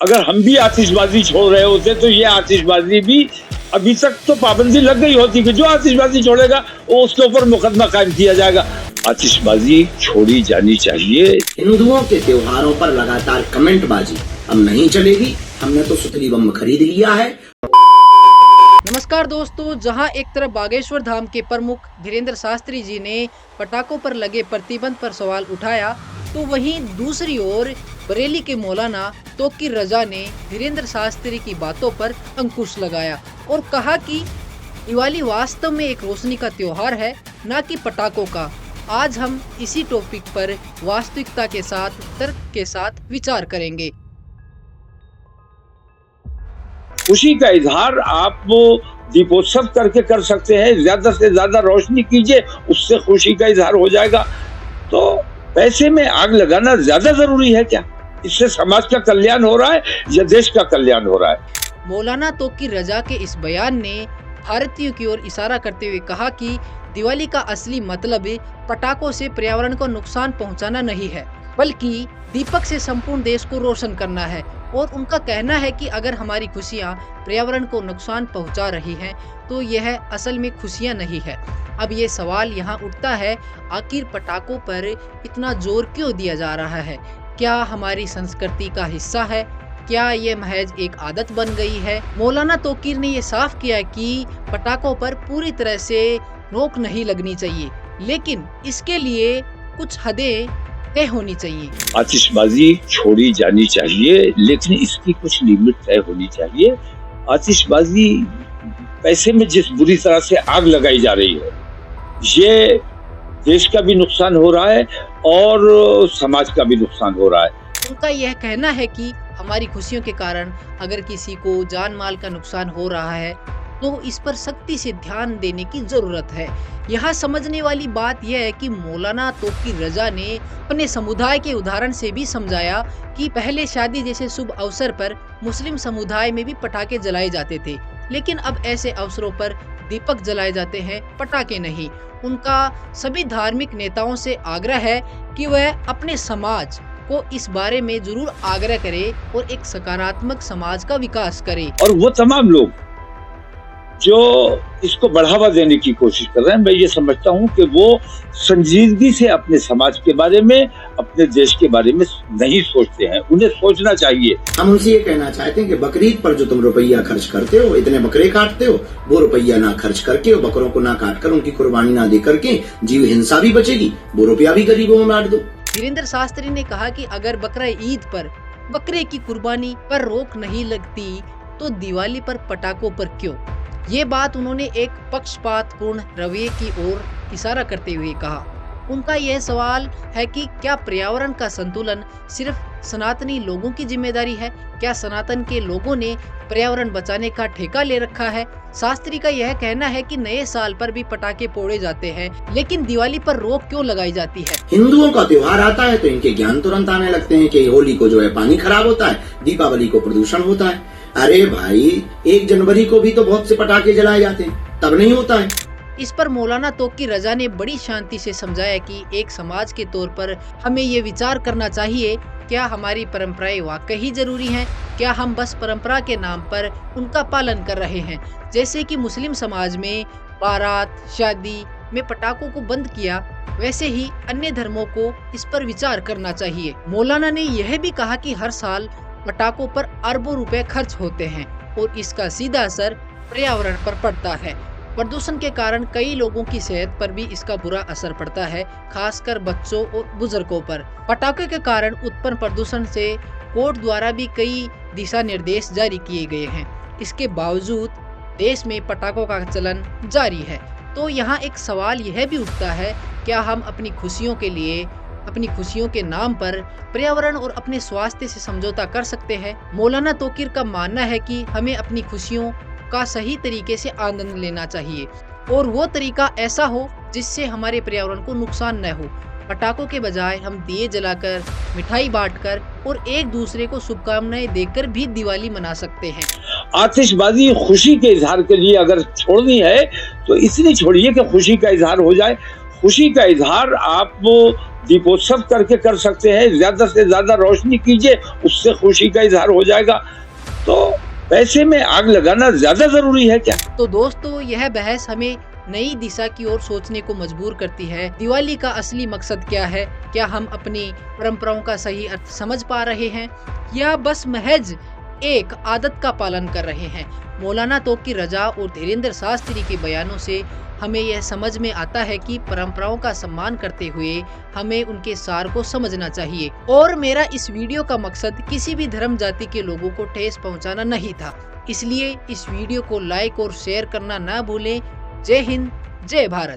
अगर हम भी आतिशबाजी छोड़ रहे होते तो ये आतिशबाजी भी अभी तक तो पाबंदी लग गई होती कि जो आतिशबाजी छोड़ेगा वो उसके ऊपर मुकदमा कायम किया जाएगा। आतिशबाजी छोड़ी जानी चाहिए। हिंदुओं के त्योहारों पर लगातार कमेंटबाजी अब नहीं चलेगी, हमने तो सुतली बम खरीद लिया है। नमस्कार दोस्तों, जहां एक तरफ बागेश्वर धाम के प्रमुख धीरेन्द्र शास्त्री जी ने पटाखों पर लगे प्रतिबंध पर सवाल उठाया, तो वहीं दूसरी ओर बरेली के मौलाना तोकीर रजा ने धीरेन्द्र शास्त्री की बातों पर अंकुश लगाया और कहा कि दिवाली वास्तव में एक रोशनी का त्योहार है, न कि पटाखों का। आज हम इसी टॉपिक पर वास्तविकता के साथ, तर्क के साथ विचार करेंगे। खुशी का इजहार आप दीपोत्सव करके कर सकते हैं, ज्यादा से ज्यादा रोशनी कीजिए, उससे खुशी का इजहार हो जाएगा। तो पैसे में आग लगाना ज्यादा जरूरी है क्या? इससे समाज का कल्याण हो रहा है या देश का कल्याण हो रहा है? मौलाना तोकीर रजा के इस बयान ने भारतीयों की ओर इशारा करते हुए कहा कि दिवाली का असली मतलब पटाखों से पर्यावरण को नुकसान पहुंचाना नहीं है, बल्कि दीपक से संपूर्ण देश को रोशन करना है। और उनका कहना है कि अगर हमारी खुशियां पर्यावरण को नुकसान पहुंचा रही हैं, तो यह असल में खुशियां नहीं है। अब ये सवाल यहाँ उठता है, आखिर पटाखों पर इतना जोर क्यों दिया जा रहा है? क्या हमारी संस्कृति का हिस्सा है? क्या ये महज एक आदत बन गई है? मौलाना तोकीर ने ये साफ किया कि पटाखों पर पूरी तरह से रोक नहीं लगनी चाहिए, लेकिन इसके लिए कुछ हदें तय होनी चाहिए। आतिशबाजी छोड़ी जानी चाहिए, लेकिन इसकी कुछ लिमिट तय होनी चाहिए। आतिशबाजी पैसे में जिस बुरी तरह से आग लगाई जा रही है, ये देश का भी नुकसान हो रहा है और समाज का भी नुकसान हो रहा है। उनका यह कहना है कि हमारी खुशियों के कारण अगर किसी को जान माल का नुकसान हो रहा है, तो इस पर सख्ती से ध्यान देने की जरूरत है। यहाँ समझने वाली बात यह है कि मौलाना तोकीर रजा ने अपने समुदाय के उदाहरण से भी समझाया कि पहले शादी जैसे शुभ अवसर पर मुस्लिम समुदाय में भी पटाखे जलाए जाते थे, लेकिन अब ऐसे अवसरों पर दीपक जलाए जाते हैं, पटाखे नहीं। उनका सभी धार्मिक नेताओं से आग्रह है कि वह अपने समाज को इस बारे में जरूर आग्रह करे और एक सकारात्मक समाज का विकास करे। और वो तमाम लोग जो इसको बढ़ावा देने की कोशिश कर रहे हैं, मैं ये समझता हूँ कि वो संजीदगी से अपने समाज के बारे में, अपने देश के बारे में नहीं सोचते हैं। उन्हें सोचना चाहिए। हम उनसे ये कहना चाहते हैं कि बकरीद पर जो तुम रुपया खर्च करते हो, इतने बकरे काटते हो, वो रुपया ना खर्च करके, बकरों को ना काट कर, उनकी कुर्बानी ना दे करके जीव हिंसा भी बचेगी, वो रुपया भी गरीबों में बांट दो। धीरेन्द्र शास्त्री ने कहा कि अगर बकरा ईद पर बकरे की कुर्बानी पर रोक नहीं लगती, तो दिवाली पर पटाखों पर क्यों? ये बात उन्होंने एक पक्षपातपूर्ण रवैये की ओर इशारा करते हुए कहा। उनका यह सवाल है कि क्या पर्यावरण का संतुलन सिर्फ सनातनी लोगों की जिम्मेदारी है? क्या सनातन के लोगों ने पर्यावरण बचाने का ठेका ले रखा है? शास्त्री का यह कहना है कि नए साल पर भी पटाखे फोड़े जाते हैं, लेकिन दिवाली पर रोक क्यों लगाई जाती है? हिंदुओं का त्योहार आता है तो इनके ज्ञान तुरंत आने लगते हैं कि होली को जो है पानी खराब होता है, दीपावली को प्रदूषण होता है। अरे भाई, 1 जनवरी को भी तो बहुत से पटाखे जलाए जाते हैं, तब नहीं होता है। इस पर मौलाना तोकीर रजा ने बड़ी शांति से समझाया कि एक समाज के तौर पर हमें ये विचार करना चाहिए, क्या हमारी परंपराएं वाकई जरूरी हैं? क्या हम बस परंपरा के नाम पर उनका पालन कर रहे हैं? जैसे कि मुस्लिम समाज में बारात, शादी में पटाखों को बंद किया, वैसे ही अन्य धर्मों को इस पर विचार करना चाहिए। मौलाना ने यह भी कहा कि हर साल पटाखों पर अरबों रुपए खर्च होते हैं और इसका सीधा असर पर्यावरण पर पड़ता है। प्रदूषण के कारण कई लोगों की सेहत पर भी इसका बुरा असर पड़ता है, खासकर बच्चों और बुजुर्गों पर। पटाखे के कारण उत्पन्न प्रदूषण से कोर्ट द्वारा भी कई दिशा निर्देश जारी किए गए हैं। इसके बावजूद देश में पटाखों का चलन जारी है। तो यहाँ एक सवाल यह भी उठता है, क्या हम अपनी खुशियों के लिए, अपनी खुशियों के नाम पर पर्यावरण और अपने स्वास्थ्य से समझौता कर सकते हैं? मौलाना तोकीर का मानना है कि हमें अपनी खुशियों का सही तरीके से आनंद लेना चाहिए और वो तरीका ऐसा हो जिससे हमारे पर्यावरण को नुकसान न हो। पटाखों के बजाय हम दिए जलाकर, मिठाई बांटकर और एक दूसरे को शुभकामनाएं देकर भी दिवाली मना सकते हैं। आतिशबाजी खुशी के इजहार के लिए अगर छोड़नी है तो इसलिए छोड़िए कि खुशी का इजहार हो जाए। खुशी का इजहार आप दीपोत्सव करके कर सकते हैं, ज्यादा से ज्यादा रोशनी कीजिए, उससे खुशी का इजहार हो जाएगा। तो पैसे में आग लगाना ज्यादा जरूरी है क्या? तो दोस्तों, यह बहस हमें नई दिशा की ओर सोचने को मजबूर करती है। दिवाली का असली मकसद क्या है? क्या हम अपनी परंपराओं का सही अर्थ समझ पा रहे हैं या बस महज एक आदत का पालन कर रहे हैं? मौलाना तोक़ी रजा और धीरेन्द्र शास्त्री के बयानों से हमें यह समझ में आता है कि परंपराओं का सम्मान करते हुए हमें उनके सार को समझना चाहिए। और मेरा इस वीडियो का मकसद किसी भी धर्म जाति के लोगों को ठेस पहुंचाना नहीं था, इसलिए इस वीडियो को लाइक और शेयर करना ना भूलें। जय हिंद, जय भारत।